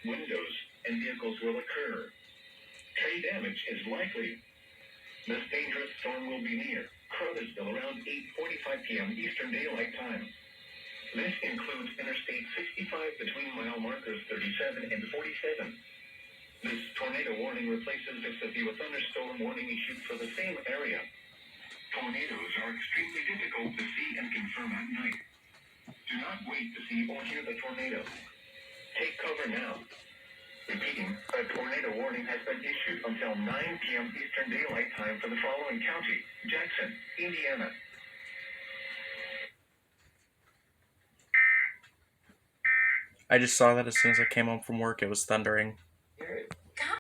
windows, and vehicles will occur. Tree damage is likely. This dangerous storm will be near Crothersville around 8:45 p.m. Eastern Daylight Time. This includes Interstate 65 between mile markers 37 and 47. This tornado warning replaces the severe thunderstorm warning issued for the same area. Tornadoes are extremely difficult to see and confirm at night. Do not wait to see or hear the tornado. Take cover now. Repeating, a tornado warning has been issued until 9 p.m. Eastern Daylight Time for the following county: Jackson, Indiana. I just saw that as soon as I came home from work. It was thundering.